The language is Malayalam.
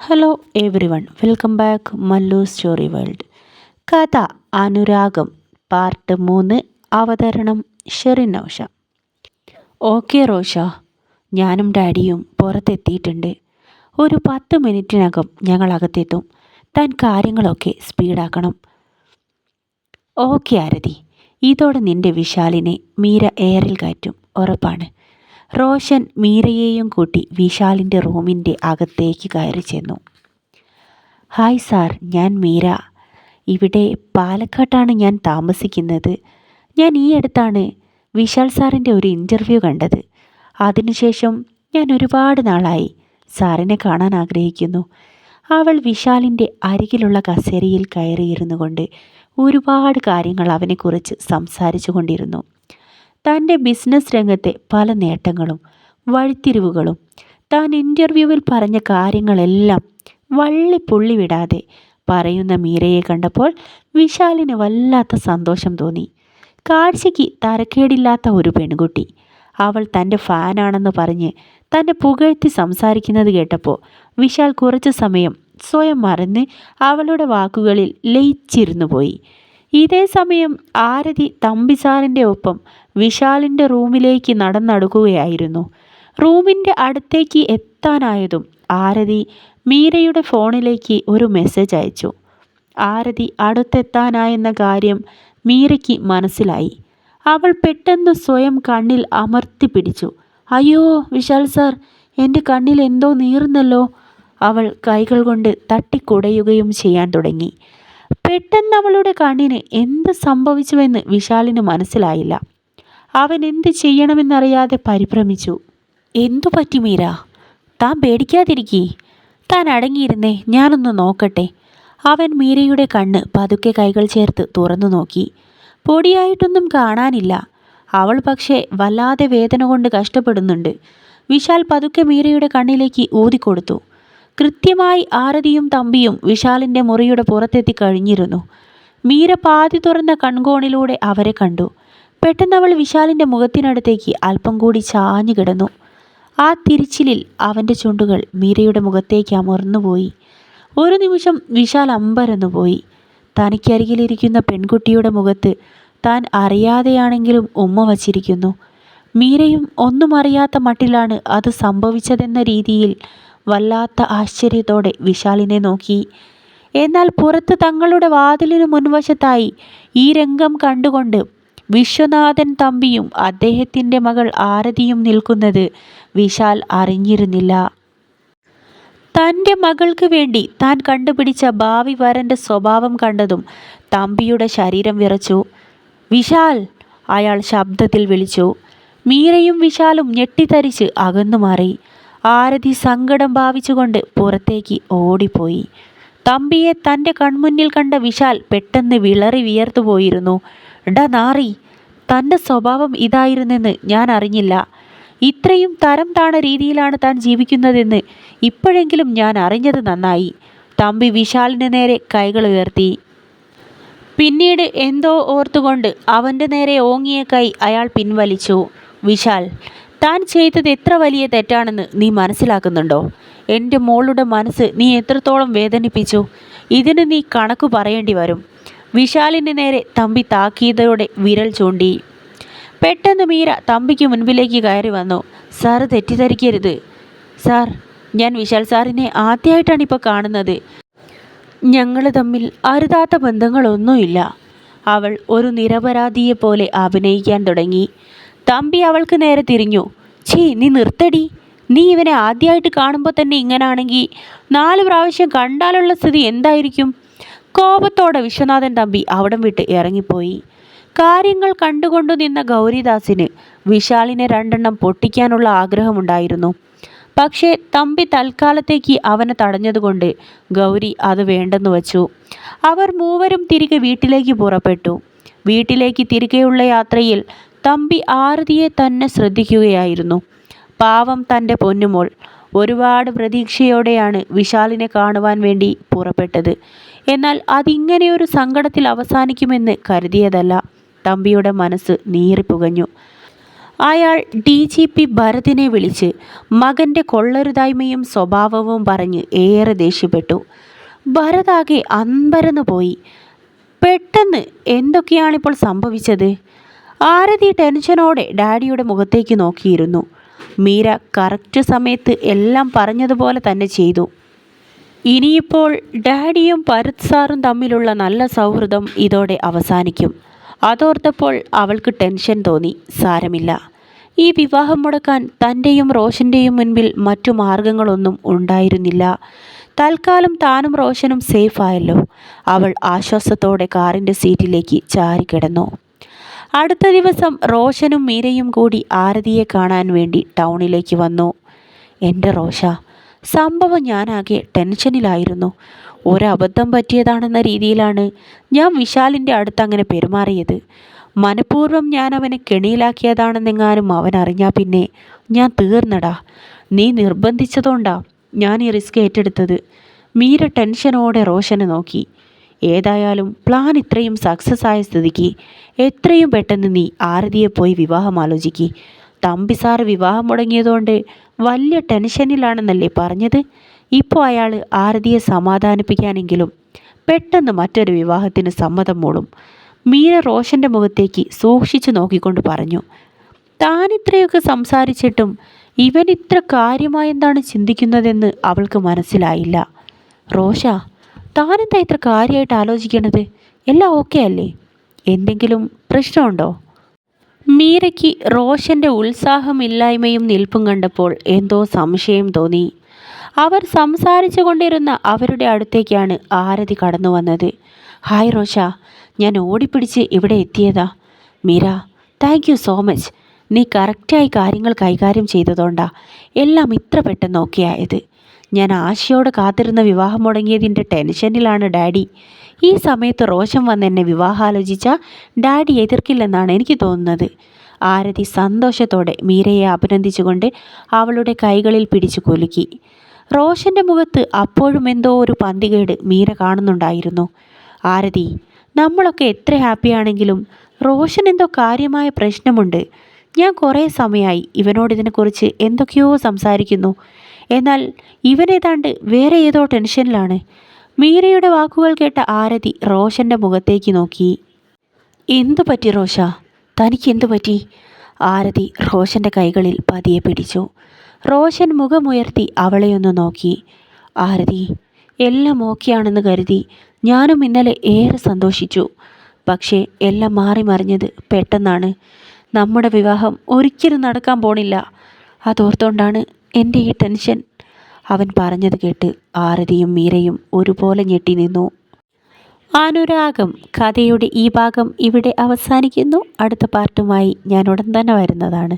Hello every one, welcome back Mallu story world. കഥ അനുരാഗം പാർട്ട് 3. അവതരണം ഷെറിൻ നൗഷ. ഓക്കെ റോഷ, ഞാനും ഡാഡിയും പുറത്തെത്തിയിട്ടുണ്ട്. ഒരു 10 മിനിറ്റിനകം ഞങ്ങൾ അകത്തെത്തും. താൻ കാര്യങ്ങളൊക്കെ സ്പീഡാക്കണം. ഓക്കെ ആരതി, ഇതോടെ നിന്റെ വിശാലിനെ മീര എയറിൽ കയറ്റും, ഉറപ്പാണ്. റോഷൻ മീരയെയും കൂട്ടി വിശാലിൻ്റെ റൂമിൻ്റെ അകത്തേക്ക് കയറി ചെന്നു. ഹായ് സാർ, ഞാൻ മീര. ഇവിടെ പാലക്കാട്ടാണ് ഞാൻ താമസിക്കുന്നത്. ഞാൻ ഈ അടുത്താണ് വിശാൽ സാറിൻ്റെ ഒരു ഇൻ്റർവ്യൂ കണ്ടത്. അതിനുശേഷം ഞാൻ ഒരുപാട് നാളായി സാറിനെ കാണാൻ ആഗ്രഹിക്കുന്നു. അവൾ വിശാലിൻ്റെ അരികിലുള്ള കസേരയിൽ കയറിയിരുന്നു കൊണ്ട് ഒരുപാട് കാര്യങ്ങൾ അവനെക്കുറിച്ച് സംസാരിച്ചു കൊണ്ടിരുന്നു. തൻ്റെ ബിസിനസ് രംഗത്തെ പല നേട്ടങ്ങളും വഴിത്തിരിവുകളും താൻ ഇൻ്റർവ്യൂവിൽ പറഞ്ഞ കാര്യങ്ങളെല്ലാം വള്ളിപ്പുള്ളി വിടാതെ പറയുന്ന മീരയെ കണ്ടപ്പോൾ വിശാലിന് വല്ലാത്ത സന്തോഷം തോന്നി. കാഴ്ചയ്ക്ക് തരക്കേടില്ലാത്ത ഒരു പെൺകുട്ടി. അവൾ തൻ്റെ ഫാനാണെന്ന് പറഞ്ഞ് തന്നെ പുകഴ്ത്തി സംസാരിക്കുന്നത് കേട്ടപ്പോൾ വിശാൽ കുറച്ചു സമയം സ്വയം മറന്ന് അവളുടെ വാക്കുകളിൽ ലയിച്ചിരുന്നു പോയി. ഇതേ സമയം ആരതി തമ്പിസാറിൻ്റെ ഒപ്പം വിശാലിൻ്റെ റൂമിലേക്ക് നടന്നടുക്കുകയായിരുന്നു. റൂമിൻ്റെ അടുത്തേക്ക് എത്താനായതും ആരതി മീരയുടെ ഫോണിലേക്ക് ഒരു മെസ്സേജ് അയച്ചു. ആരതി അടുത്തെത്താനായെന്ന കാര്യം മീരയ്ക്ക് മനസ്സിലായി. അവൾ പെട്ടെന്ന് സ്വയം കണ്ണിൽ അമർത്തി പിടിച്ചു. അയ്യോ വിശാൽ സാർ, എൻ്റെ കണ്ണിൽ എന്തോ നീറുന്നല്ലോ. അവൾ കൈകൾ കൊണ്ട് തട്ടിക്കുടയുകയും ചെയ്യാൻ തുടങ്ങി. പെട്ടെന്ന് അവളുടെ കണ്ണിന് എന്ത് സംഭവിച്ചുവെന്ന് വിശാലിന് മനസ്സിലായില്ല. അവൻ എന്ത് ചെയ്യണമെന്നറിയാതെ പരിഭ്രമിച്ചു. എന്തു പറ്റി മീര? താൻ പേടിക്കാതിരിക്കേ, താൻ അടങ്ങിയിരുന്നേ, ഞാനൊന്ന് നോക്കട്ടെ. അവൻ മീരയുടെ കണ്ണ് പതുക്കെ കൈകൾ ചേർത്ത് തുറന്നു നോക്കി. പൊടിയായിട്ടൊന്നും കാണാനില്ല. അവൾ പക്ഷേ വല്ലാതെ വേദന കൊണ്ട് കഷ്ടപ്പെടുന്നുണ്ട്. വിശാൽ പതുക്കെ മീരയുടെ കണ്ണിലേക്ക് ഊതിക്കൊടുത്തു. കൃത്യമായി ആരതിയും തമ്പിയും വിശാലിൻ്റെ മുറിയുടെ പുറത്തെത്തി കഴിഞ്ഞിരുന്നു. മീര പാതി തുറന്ന കൺകോണിലൂടെ അവരെ കണ്ടു. പെട്ടെന്ന് അവൾ വിശാലിൻ്റെ മുഖത്തിനടുത്തേക്ക് അല്പം കൂടി ചാഞ്ഞു കിടന്നു. ആ തിരിച്ചിലിൽ അവൻ്റെ ചുണ്ടുകൾ മീരയുടെ മുഖത്തേക്ക് അമർന്നുപോയി. ഒരു നിമിഷം വിശാൽ അമ്പരന്നുപോയി. തനിക്കരികിലിരിക്കുന്ന പെൺകുട്ടിയുടെ മുഖത്ത് താൻ അറിയാതെയാണെങ്കിലും ഉമ്മ വച്ചിരിക്കുന്നു. മീരയും ഒന്നും അറിയാത്ത മട്ടിലാണ് അത് സംഭവിച്ചതെന്ന രീതിയിൽ വല്ലാത്ത ആശ്ചര്യത്തോടെ വിശാലിനെ നോക്കി. എന്നാൽ പുറത്ത് തങ്ങളുടെ വാതിലിനു മുൻവശത്തായി ഈ രംഗം കണ്ടുകൊണ്ട് വിശ്വനാഥൻ തമ്പിയും അദ്ദേഹത്തിൻ്റെ മകൾ ആരതിയും നിൽക്കുന്നത് വിശാൽ അറിഞ്ഞിരുന്നില്ല. തൻ്റെ മകൾക്ക് വേണ്ടി താൻ കണ്ടുപിടിച്ച ഭാവി വരൻ്റെ സ്വഭാവം കണ്ടതും തമ്പിയുടെ ശരീരം വിറച്ചു. വിശാൽ, അയാൾ ശബ്ദത്തിൽ വിളിച്ചു. മീരയും വിശാലും ഞെട്ടിത്തരിച്ച് അകന്നു മാറി. ആരതി സങ്കടം ഭാവിച്ചുകൊണ്ട് പുറത്തേക്ക് ഓടിപ്പോയി. തമ്പിയെ തൻ്റെ കൺമുന്നിൽ കണ്ട വിശാൽ പെട്ടെന്ന് വിളറി വിയർത്തുപോയിരുന്നു. ഡാ നാറി, തൻ്റെ സ്വഭാവം ഇതായിരുന്നെന്ന് ഞാൻ അറിഞ്ഞില്ല. ഇത്രയും തരം താണ രീതിയിലാണ് താൻ ജീവിക്കുന്നതെന്ന് ഇപ്പോഴെങ്കിലും ഞാൻ അറിഞ്ഞത് നന്നായി. തമ്പി വിശാലിന് നേരെ കൈകൾ ഉയർത്തി. പിന്നീട് എന്തോ ഓർത്തുകൊണ്ട് അവൻ്റെ നേരെ ഓങ്ങിയ കൈ അയാൾ പിൻവലിച്ചു. വിശാൽ, താൻ ചെയ്തത് എത്ര വലിയ തെറ്റാണെന്ന് നീ മനസ്സിലാക്കുന്നുണ്ടോ? എൻ്റെ മോളുടെ മനസ്സ് നീ എത്രത്തോളം വേദനിപ്പിച്ചു? ഇതിന് നീ കണക്ക് പറയേണ്ടി വരും. വിശാലിന് നേരെ തമ്പി താക്കീതയോടെ വിരൽ ചൂണ്ടി. പെട്ടെന്ന് മീര തമ്പിക്ക് മുൻപിലേക്ക് കയറി വന്നു. സാർ തെറ്റിദ്ധരിക്കരുത്. സാർ, ഞാൻ വിശാൽ സാറിനെ ആദ്യമായിട്ടാണ് ഇപ്പോൾ കാണുന്നത്. ഞങ്ങൾ തമ്മിൽ അരുതാത്ത ബന്ധങ്ങളൊന്നുമില്ല. അവൾ ഒരു നിരപരാധിയെപ്പോലെ അഭിനയിക്കാൻ തുടങ്ങി. തമ്പി അവൾക്ക് നേരെ തിരിഞ്ഞു. നീ നിർത്തടി. നീ ഇവനെ ആദ്യമായിട്ട് കാണുമ്പോൾ തന്നെ ഇങ്ങനാണെങ്കിൽ 4 പ്രാവശ്യം കണ്ടാലുള്ള സ്ഥിതി എന്തായിരിക്കും? കോപത്തോടെ വിശ്വനാഥൻ തമ്പി അവിടം വിട്ട് ഇറങ്ങിപ്പോയി. കാര്യങ്ങൾ കണ്ടുകൊണ്ടു നിന്ന ഗൗരിദാസിന് വിശാലിനെ 2 പൊട്ടിക്കാനുള്ള ആഗ്രഹമുണ്ടായിരുന്നു. പക്ഷേ തമ്പി തൽക്കാലത്തേക്ക് അവനെ തടഞ്ഞതുകൊണ്ട് ഗൗരി അത് വേണ്ടെന്ന് വച്ചു. അവർ മൂവരും തിരികെ വീട്ടിലേക്ക് പുറപ്പെട്ടു. വീട്ടിലേക്ക് തിരികെയുള്ള യാത്രയിൽ തമ്പി ആരതിയെ തന്നെ ശ്രദ്ധിക്കുകയായിരുന്നു. പാവം തൻ്റെ പൊന്നുമോൾ. ഒരുപാട് പ്രതീക്ഷയോടെയാണ് വിശാലിനെ കാണുവാൻ വേണ്ടി പുറപ്പെട്ടത്. എന്നാൽ അതിങ്ങനെയൊരു സങ്കടത്തിൽ അവസാനിക്കുമെന്ന് കരുതിയതല്ല. തമ്പിയുടെ മനസ്സ് നീറിപ്പുകഞ്ഞു. അയാൾ DGP ഭരതിനെ വിളിച്ച് മകൻ്റെ കൊള്ളരുതായ്മയും സ്വഭാവവും പറഞ്ഞ് ഏറെ ദേഷ്യപ്പെട്ടു. ഭരതാകെ അമ്പരന്ന് പോയി. പെട്ടെന്ന് എന്തൊക്കെയാണിപ്പോൾ സംഭവിച്ചത്? ആരതി ടെൻഷനോടെ ഡാഡിയുടെ മുഖത്തേക്ക് നോക്കിയിരുന്നു. മീര കറക്റ്റ് സമയത്ത് എല്ലാം പറഞ്ഞതുപോലെ തന്നെ ചെയ്തു. ഇനിയിപ്പോൾ ഡാഡിയും ഭരത് സാറും തമ്മിലുള്ള നല്ല സൗഹൃദം ഇതോടെ അവസാനിക്കും. അതോർത്തപ്പോൾ അവൾക്ക് ടെൻഷൻ തോന്നി. സാരമില്ല, ഈ വിവാഹം മുടക്കാൻ തൻ്റെയും റോഷൻ്റെയും മുൻപിൽ മറ്റു മാർഗങ്ങളൊന്നും ഉണ്ടായിരുന്നില്ല. തൽക്കാലം താനും റോഷനും സേഫായല്ലോ. അവൾ ആശ്വാസത്തോടെ കാറിൻ്റെ സീറ്റിലേക്ക് ചാരിക്കിടന്നു. അടുത്ത ദിവസം റോഷനും മീരയും കൂടി ആരതിയെ കാണാൻ വേണ്ടി ടൗണിലേക്ക് വന്നു. എൻ്റെ റോഷ, സംഭവം ഞാനാകെ ടെൻഷനിലായിരുന്നു. ഒരബദ്ധം പറ്റിയതാണെന്ന രീതിയിലാണ് ഞാൻ വിശാലിൻ്റെ അടുത്ത് അങ്ങനെ പെരുമാറിയത്. മനഃപൂർവ്വം ഞാൻ അവനെ കെണിയിലാക്കിയതാണെന്നെങ്ങാനും അവൻ അറിഞ്ഞാൽ പിന്നെ ഞാൻ തീർന്നടാ. നീ നിർബന്ധിച്ചതുകൊണ്ടാ ഞാൻ ഈ റിസ്ക് ഏറ്റെടുത്തത്. മീര ടെൻഷനോടെ റോഷനെ നോക്കി. ഏതായാലും പ്ലാൻ ഇത്രയും സക്സസ് ആയ സ്ഥിതിക്ക് എത്രയും പെട്ടെന്ന് നീ ആരതിയെ പോയി വിവാഹം ആലോചിക്ക്. തമ്പി സാറ് വിവാഹം മുടങ്ങിയതുകൊണ്ട് വലിയ ടെൻഷനിലാണെന്നല്ലേ പറഞ്ഞത്? ഇപ്പോൾ അയാൾ ആരതിയെ സമാധാനിപ്പിക്കാനെങ്കിലും പെട്ടെന്ന് മറ്റൊരു വിവാഹത്തിന് സമ്മതം മൂളും. മീര റോഷൻ്റെ മുഖത്തേക്ക് സൂക്ഷിച്ചു നോക്കിക്കൊണ്ട് പറഞ്ഞു. താൻ ഇത്രയൊക്കെ സംസാരിച്ചിട്ടും ഇവൻ ഇത്ര കാര്യമായെന്താണ് ചിന്തിക്കുന്നതെന്ന് അവൾക്ക് മനസ്സിലായില്ല. റോഷ, താനെന്താ ഇത്ര കാര്യമായിട്ട് ആലോചിക്കണത്? എല്ലാം ഓക്കെ അല്ലേ? എന്തെങ്കിലും പ്രശ്നമുണ്ടോ? മീരയ്ക്ക് റോഷൻ്റെ ഉത്സാഹമില്ലായ്മയും നിൽപ്പും കണ്ടപ്പോൾ എന്തോ സംശയം തോന്നി. അവർ സംസാരിച്ചു കൊണ്ടിരുന്ന അവരുടെ അടുത്തേക്കാണ് ആരതി കടന്നു വന്നത്. ഹായ് റോഷ, ഞാൻ ഓടിപ്പിടിച്ച് ഇവിടെ എത്തിയതാ. Meera, thank you so much. നീ കറക്റ്റായി കാര്യങ്ങൾ കൈകാര്യം ചെയ്തതുകൊണ്ടാ എല്ലാം ഇത്ര പെട്ടെന്ന് ഓക്കെ ആയത്. ഞാൻ ആശയോടെ കാത്തിരുന്ന വിവാഹം മുടങ്ങിയതിൻ്റെ ടെൻഷനിലാണ് ഡാഡി. ഈ സമയത്ത് റോഷൻ വന്ന് എന്നെ വിവാഹാലോചിച്ചാൽ ഡാഡി എതിർക്കില്ലെന്നാണ് എനിക്ക് തോന്നുന്നത്. ആരതി സന്തോഷത്തോടെ മീരയെ അഭിനന്ദിച്ചുകൊണ്ട് അവളുടെ കൈകളിൽ പിടിച്ചു കുലുക്കി. റോഷൻ്റെ മുഖത്ത് അപ്പോഴും എന്തോ ഒരു പന്തികേട് മീര കാണുന്നുണ്ടായിരുന്നു. ആരതി, നമ്മളൊക്കെ എത്ര ഹാപ്പിയാണെങ്കിലും റോഷൻ എന്തോ കാര്യമായ പ്രശ്നമുണ്ട്. ഞാൻ കുറേ സമയമായി ഇവനോട് ഇതിനെക്കുറിച്ച് എന്തൊക്കെയോ സംസാരിക്കുന്നു. എന്നാൽ ഇവനേതാണ്ട് വേറെ ഏതോ ടെൻഷനിലാണ്. മീരയുടെ വാക്കുകൾ കേട്ട ആരതി റോഷൻ്റെ മുഖത്തേക്ക് നോക്കി. എന്തു പറ്റി റോഷ? തനിക്ക് എന്തു പറ്റി? ആരതി റോഷൻ്റെ കൈകളിൽ പതിയെ പിടിച്ചു. റോഷൻ മുഖമുയർത്തി അവളെയൊന്ന് നോക്കി. ആരതി, എല്ലാം ഓക്കെയാണെന്ന് കരുതി ഞാനും ഇന്നലെ ഏറെ സന്തോഷിച്ചു. പക്ഷേ എല്ലാം മാറി മറിഞ്ഞത് പെട്ടെന്നാണ്. നമ്മുടെ വിവാഹം ഒരിക്കലും നടക്കാൻ പോണില്ല. അതോർത്തുകൊണ്ടാണ് എൻ്റെ ഈ ടെൻഷൻ. അവൻ പറഞ്ഞത് കേട്ട് ആരതിയും മീരയും ഒരുപോലെ ഞെട്ടി നിന്നു. അനുരാഗം കഥയുടെ ഈ ഭാഗം ഇവിടെ അവസാനിക്കുന്നു. അടുത്ത പാർട്ടുമായി ഞാൻ ഉടൻ തന്നെ വരുന്നതാണ്.